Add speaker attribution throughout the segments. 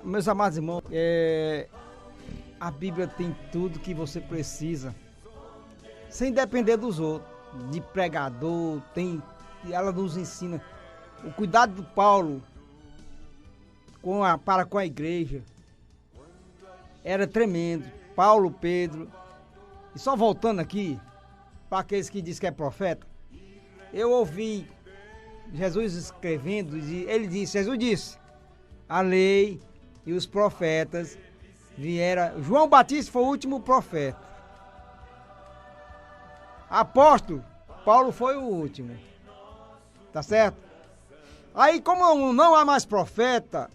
Speaker 1: Meus amados irmãos, a Bíblia tem tudo que você precisa, sem depender dos outros, de pregador, ela nos ensina o cuidado do Paulo para com a igreja. Era tremendo. Paulo, Pedro. E só voltando aqui, para aqueles que dizem que é profeta, eu ouvi Jesus escrevendo, Jesus disse, a lei e os profetas vieram. João Batista foi o último profeta. Apóstolo, Paulo foi o último. Tá certo? Aí, como não há mais profeta,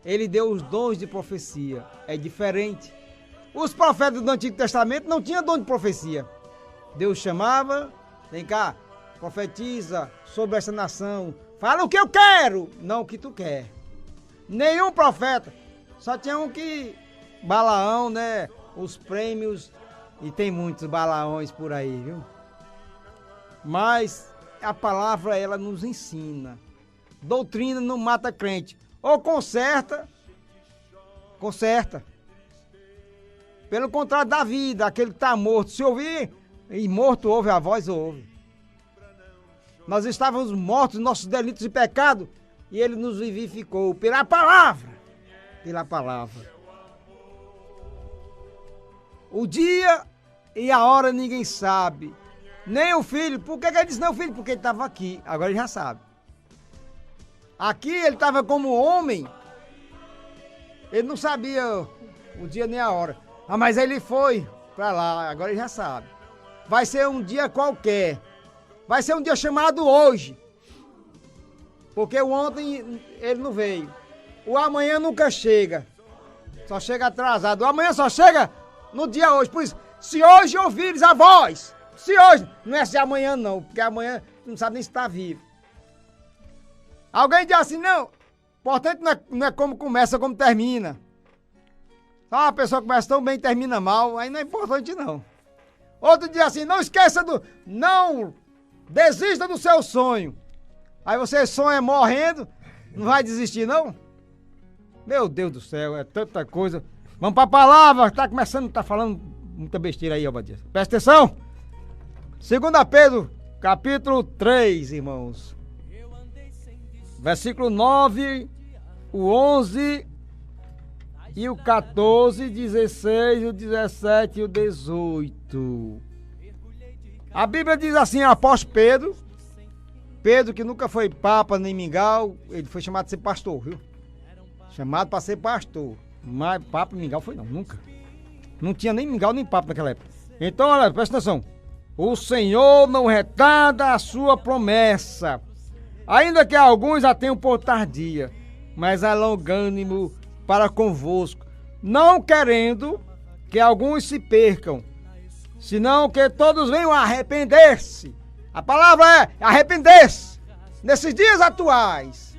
Speaker 1: ele deu os dons de profecia. É diferente. Os profetas do Antigo Testamento não tinham dom de profecia. Deus chamava, vem cá, profetiza sobre essa nação. Fala o que eu quero, não o que tu quer. Nenhum profeta. Só tinha um que, Balaão, né? Os prêmios, e tem muitos Balaões por aí, viu? Mas a palavra, ela nos ensina. Doutrina não mata crente. Ou conserta. Pelo contrário da vida, aquele que está morto, se ouvir, e morto ouve, a voz ouve. Nós estávamos mortos, nossos delitos e pecados, e ele nos vivificou pela palavra. Pela palavra. O dia e a hora ninguém sabe. Nem o filho. Por que ele disse não, filho? Porque ele estava aqui. Agora ele já sabe. Aqui ele estava como homem. Ele não sabia o dia nem a hora. Mas ele foi para lá. Agora ele já sabe. Vai ser um dia qualquer. Vai ser um dia chamado hoje. Porque o ontem ele não veio. O amanhã nunca chega. Só chega atrasado. O amanhã só chega no dia hoje. Por isso, se hoje ouvires a voz. Se hoje. Não é se amanhã não. Porque amanhã não sabe nem se está vivo. Alguém diz assim, não. Importante não é como começa, como termina. Só uma pessoa começa tão bem e termina mal. Aí não é importante não. Outro diz assim, não esqueça não desista do seu sonho. Aí você sonha morrendo. Não vai desistir não? Meu Deus do céu, é tanta coisa. Vamos para a palavra, tá falando muita besteira aí, Obadias. Presta atenção. 2 Pedro, capítulo 3, irmãos. Versículo 9, o 11 e o 14, 16, o 17 e o 18. A Bíblia diz assim, apóstolo Pedro que nunca foi papa nem mingau, ele foi chamado de ser pastor, viu? Chamado para ser pastor. Mas papa e mingau foi não, nunca. Não tinha nem mingau nem papa naquela época. Então, olha, presta atenção. O Senhor não retarda a sua promessa, ainda que alguns a tenham por tardia, mas é longânimo para convosco, não querendo que alguns se percam, senão que todos venham a arrepender-se. A palavra é arrepender-se nesses dias atuais.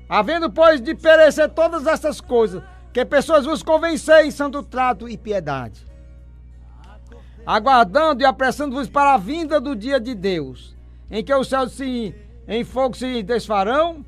Speaker 1: Havendo, pois, de perecer todas essas coisas, que pessoas vos convenceem em santo trato e piedade, aguardando e apressando-vos para a vinda do dia de Deus, em que os céus em fogo se desfarão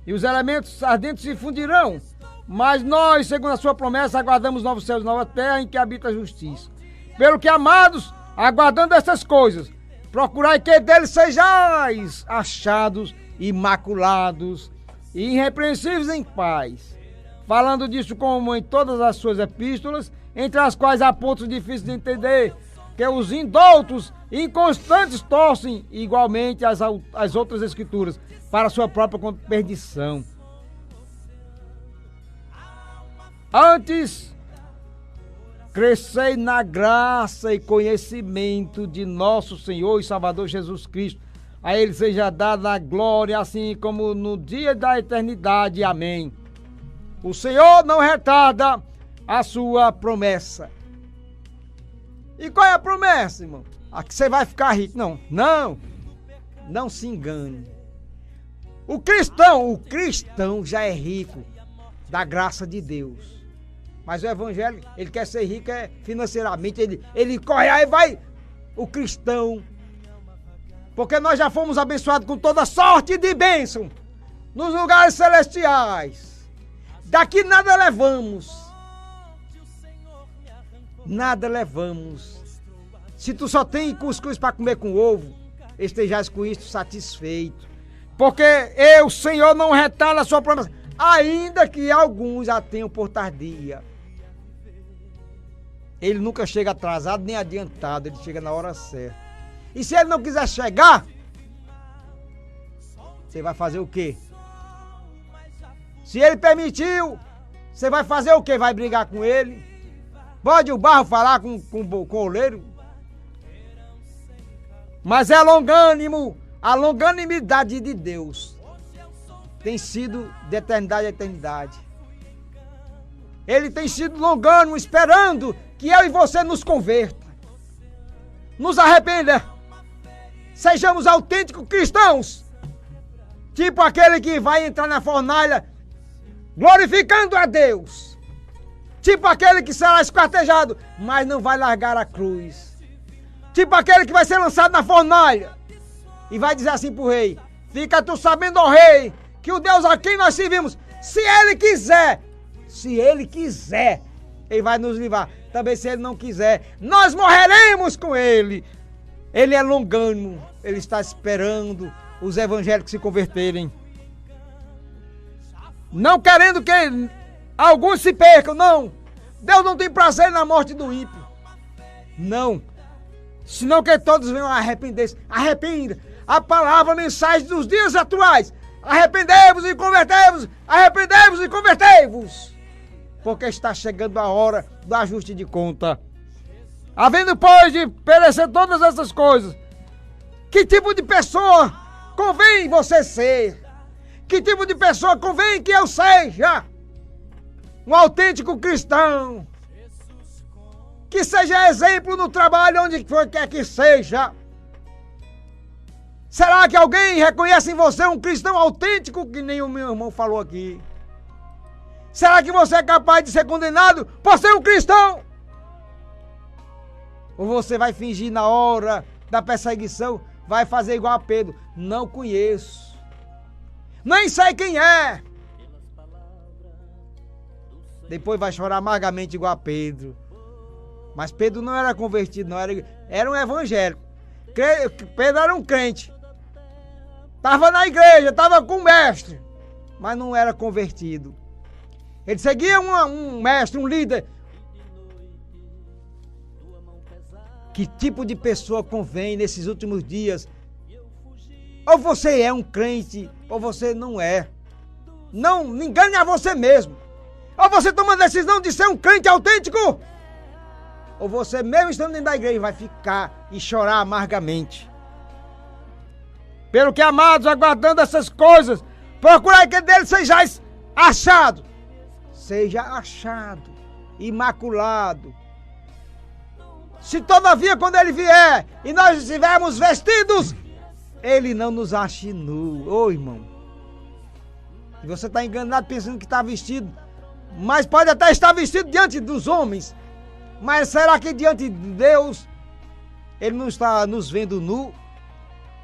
Speaker 1: e os elementos ardentes se fundirão. Mas nós, segundo a sua promessa, aguardamos novos céus e nova terra em que habita a justiça. Pelo que, amados, aguardando essas coisas, procurai que deles sejais achados imaculados e irrepreensíveis em paz. Falando disso como em todas as suas epístolas, entre as quais há pontos difíceis de entender, que os indoutos e inconstantes torcem igualmente as outras escrituras para a sua própria perdição. Antes, crescei na graça e conhecimento de nosso Senhor e Salvador Jesus Cristo. A Ele seja dada a glória, assim como no dia da eternidade. Amém. O Senhor não retarda a sua promessa. E qual é a promessa, irmão? A que você vai ficar rico. Não se engane. O cristão já é rico da graça de Deus. Mas o evangélico, ele quer ser rico financeiramente, ele corre aí, vai. O cristão, porque nós já fomos abençoados com toda sorte de bênção nos lugares celestiais. Daqui nada levamos. Nada levamos. Se tu só tem cuscuz para comer com ovo, estejas com isto satisfeito. Porque eu, Senhor, não retalho a sua promessa, ainda que alguns a tenham por tardia. Ele nunca chega atrasado nem adiantado, ele chega na hora certa. E se ele não quiser chegar, você vai fazer o quê? Se ele permitiu, você vai fazer o quê? Vai brigar com ele? Pode o barro falar com o oleiro? Mas é longânimo, a longanimidade de Deus tem sido de eternidade a eternidade. Ele tem sido longânimo, esperando que eu e você nos converta, nos arrependa, sejamos autênticos cristãos, tipo aquele que vai entrar na fornalha glorificando a Deus, tipo aquele que será esquartejado, mas não vai largar a cruz, tipo aquele que vai ser lançado na fornalha e vai dizer assim pro rei: fica tu sabendo, ó rei, que o Deus a quem nós servimos, se ele quiser, ele vai nos livrar. Também se ele não quiser, nós morreremos com ele. Ele é longânimo, ele está esperando os evangélicos se converterem. Não querendo que alguns se percam, não. Deus não tem prazer na morte do ímpio. Não. Senão que todos venham a arrepender-se. Arrependa. A palavra, a mensagem dos dias atuais. Arrependei-vos e convertei-vos. Arrependei-vos e convertei-vos. Porque está chegando a hora do ajuste de conta. Havendo, pois, de perecer todas essas coisas, que tipo de pessoa convém você ser? Que tipo de pessoa convém que eu seja? Um autêntico cristão, que seja exemplo no trabalho, onde quer que seja. Será que alguém reconhece em você um cristão autêntico, que nem o meu irmão falou aqui? Será que você é capaz de ser condenado por ser um cristão? Ou você vai fingir na hora da perseguição, vai fazer igual a Pedro? Não conheço, nem sei quem é. Depois vai chorar amargamente igual a Pedro. Mas Pedro não era convertido, não, era um evangélico. Pedro era um crente. Estava na igreja, estava com o mestre, mas não era convertido. Ele seguia um mestre, um líder. Que tipo de pessoa convém nesses últimos dias? Ou você é um crente, ou você não é. Não engane a você mesmo. Ou você toma a decisão de ser um crente autêntico, ou você, mesmo estando dentro da igreja, vai ficar e chorar amargamente. Pelo que, amados, aguardando essas coisas, procurai que dele sejais achado. Seja achado, imaculado. Se todavia, quando ele vier e nós estivermos vestidos, ele não nos ache nu. Ô, irmão, e você está enganado pensando que está vestido, mas pode até estar vestido diante dos homens. Mas será que diante de Deus ele não está nos vendo nu?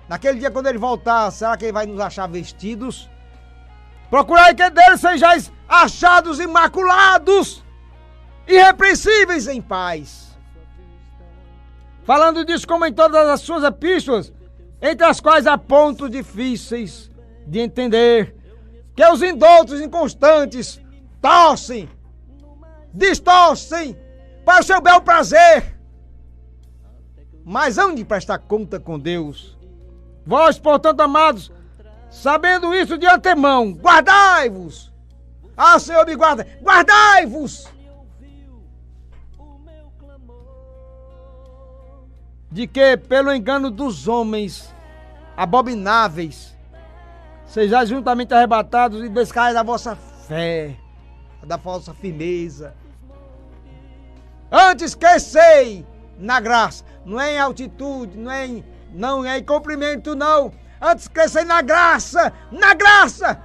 Speaker 1: Naquele dia, quando ele voltar, será que ele vai nos achar vestidos? Procurai que dele sejais achados imaculados, irrepreensíveis em paz. Falando disso, como em todas as suas epístolas, entre as quais há pontos difíceis de entender, que os indoutos inconstantes torcem, distorcem para o seu bel prazer, mas hão de prestar conta com Deus. Vós, portanto, amados, sabendo isso de antemão, guardai-vos. Ah, Senhor, me guarda. Guardai-vos de que, pelo engano dos homens abomináveis, sejais juntamente arrebatados e descais da vossa fé, da vossa firmeza. Antes crescei na graça, não é em altitude, não é em comprimento, não. Antes crescei na graça, na graça.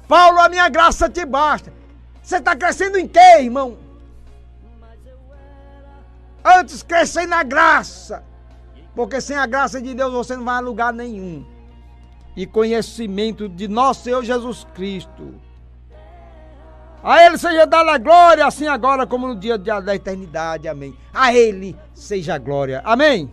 Speaker 1: Paulo, a minha graça te basta. Você está crescendo em quê, irmão? Antes crescei na graça, porque sem a graça de Deus você não vai a lugar nenhum. e conhecimento de nosso Senhor Jesus Cristo. A Ele seja dada a glória, assim agora como no dia da eternidade. Amém. A Ele seja a glória. Amém.